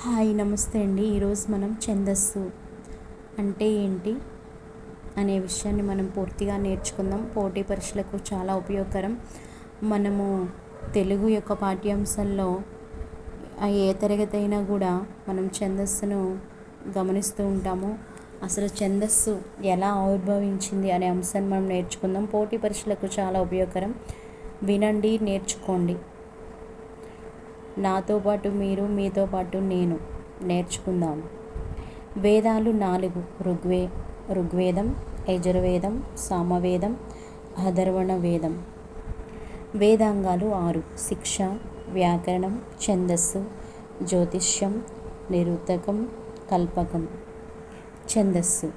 Hi నమస్తే అండి. ఈరోజు మనం ఛందస్సు అంటే ఏంటి అనే విషయాన్ని మనం పూర్తిగా నేర్చుకుందాం. పోటీ పరీక్షలకు చాలా ఉపయోగకరం. మనము తెలుగు యొక్క పాఠ్యాంశాల్లో ఏ తరగతి అయినా కూడా మనం ఛందస్సును గమనిస్తూ ఉంటాము. అసలు ఛందస్సు ఎలా ఆవిర్భవించింది అనే అంశాన్ని మనం నేర్చుకుందాం. పోటీ పరీక్షలకు చాలా ఉపయోగకరం. వినండి, నేర్చుకోండి. నాతో పాటు మీరు, మీతో పాటు నేను నేర్చుకుందాం. వేదాలు 4: ఋగ్వేదం, యజుర్వేదం, సామవేదం, అథర్వణ వేదం. వేదాంగాలు 6: శిక్ష, వ్యాకరణం, ఛందస్సు, జ్యోతిష్యం, నిరుక్తం, కల్పకం. ఛందస్సు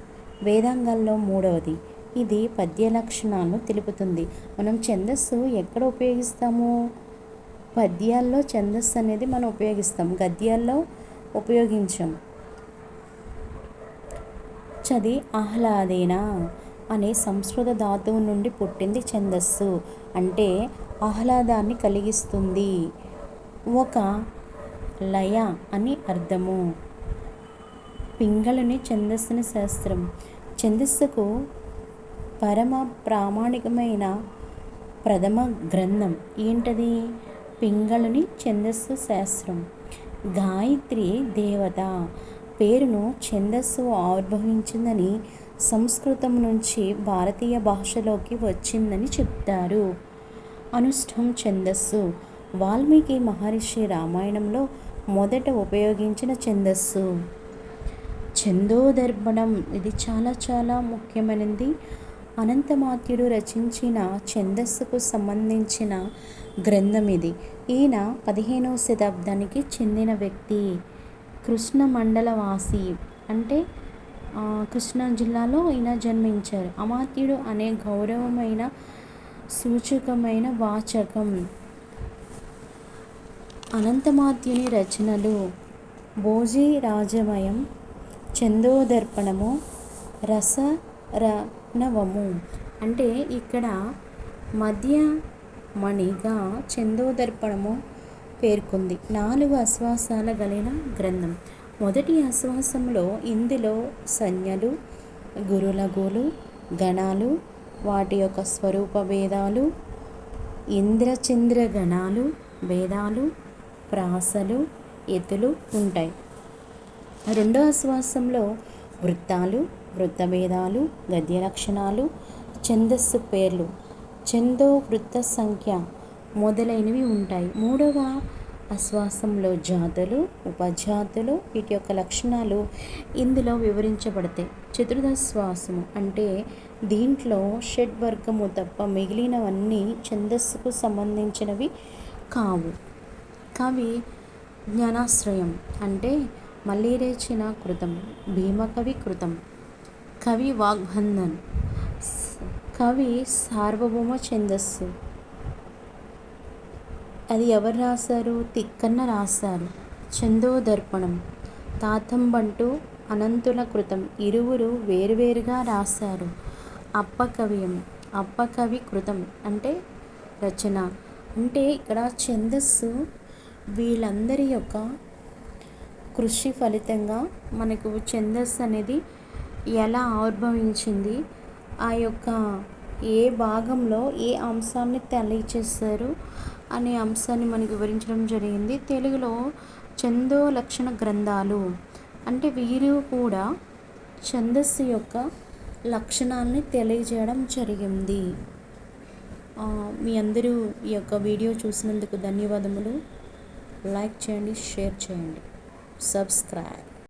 వేదాంగాల్లో 3వది. ఇది పద్య లక్షణాలను తెలుపుతుంది. మనం ఛందస్సు ఎక్కడ ఉపయోగిస్తాము? పద్యాల్లో ఛందస్సు అనేది మనం ఉపయోగిస్తాం, గద్యాల్లో ఉపయోగించాం. చది ఆహ్లాదేన అనే సంస్కృత ధాతువు నుండి పుట్టింది ఛందస్సు. అంటే ఆహ్లాదాన్ని కలిగిస్తుంది, ఒక లయ అని అర్థము. పింగళుని ఛందస్సుని శాస్త్రం. ఛందస్సుకు పరమ ప్రామాణికమైన ప్రథమ గ్రంథం ఏంటది? పింగళుని ఛందస్సు శాస్త్రం. గాయత్రి దేవత పేరును ఛందస్సు ఆవిర్భవించిందని, సంస్కృతం నుంచి భారతీయ భాషలోకి వచ్చిందని చెప్తారు. అనుష్ఠం ఛందస్సు వాల్మీకి మహర్షి రామాయణంలో మొదట ఉపయోగించిన ఛందస్సు. ఛందోదర్పణం ఇది చాలా చాలా ముఖ్యమైనది. అనంతమాత్యుడు రచించిన ఛందస్సుకు సంబంధించిన గ్రంథం ఇది. ఈయన 15వ శతాబ్దానికి చెందిన వ్యక్తి. కృష్ణ మండలవాసి, అంటే కృష్ణా జిల్లాలో ఈయన జన్మించారు. అమాత్యుడు అనే గౌరవమైన సూచకమైన వాచకం. అనంతమాత్యుని రచనలు: భోజరాజమయం, ఛందోదర్పణము, రసరనవము. అంటే ఇక్కడ మధ్యమణిగా ఛందోదర్పణము పేర్కొంది. 4 ఆశ్వాసాల కలిగిన గ్రంథం. మొదటి ఆశ్వాసంలో ఇందులో సంజ్ఞలు, గురులఘువులు, గణాలు, వాటి యొక్క స్వరూప భేదాలు, ఇంద్రచంద్ర గణాలు, భేదాలు, ప్రాసలు, యతులు ఉంటాయి. రెండో ఆశ్వాసంలో వృత్తాలు, వృత్తభేదాలు, గద్య లక్షణాలు, ఛందస్సు పేర్లు, ఛందో వృత్త సంఖ్య మొదలైనవి ఉంటాయి. మూడవ ఆశ్వాసంలో జాతులు, ఉపజాతులు, వీటి యొక్క లక్షణాలు ఇందులో వివరించబడతాయి. చతుర్థాశ్వాసము అంటే దీంట్లో షడ్వర్గము తప్ప మిగిలినవన్నీ ఛందస్సుకు సంబంధించినవి కావు. కవి జ్ఞానాశ్రయం అంటే మల్లిరేచిన కృతం, భీమకవి కృతం, కవి వాగ్బంధన్, కవి సార్వభౌమ ఛందస్సు. అది ఎవరు రాశారు? తిక్కన్న రాశారు. ఛందోదర్పణం తాతంబంటు, అనంతుల కృతం. ఇరువురు వేరువేరుగా రాశారు. అప్పకవ్యం, అప్పకవి కృతం అంటే రచన. అంటే ఇక్కడ ఛందస్సు వీళ్ళందరి యొక్క కృషి ఫలితంగా మనకు ఛందస్సు అనేది ఎలా ఆవిర్భవించింది, ఆ యొక్క ఏ భాగంలో ఏ అంశాన్ని తెలియచేస్తారు అనే అంశాన్ని మనకు వివరించడం జరిగింది. తెలుగులో ఛందో లక్షణ గ్రంథాలు అంటే వీరు కూడా ఛందస్సు యొక్క లక్షణాలని తెలియజేయడం జరిగింది. మీ అందరూ ఈ యొక్క వీడియో చూసినందుకు ధన్యవాదములు. లైక్ చేయండి, షేర్ చేయండి, సబ్స్క్రైబ్.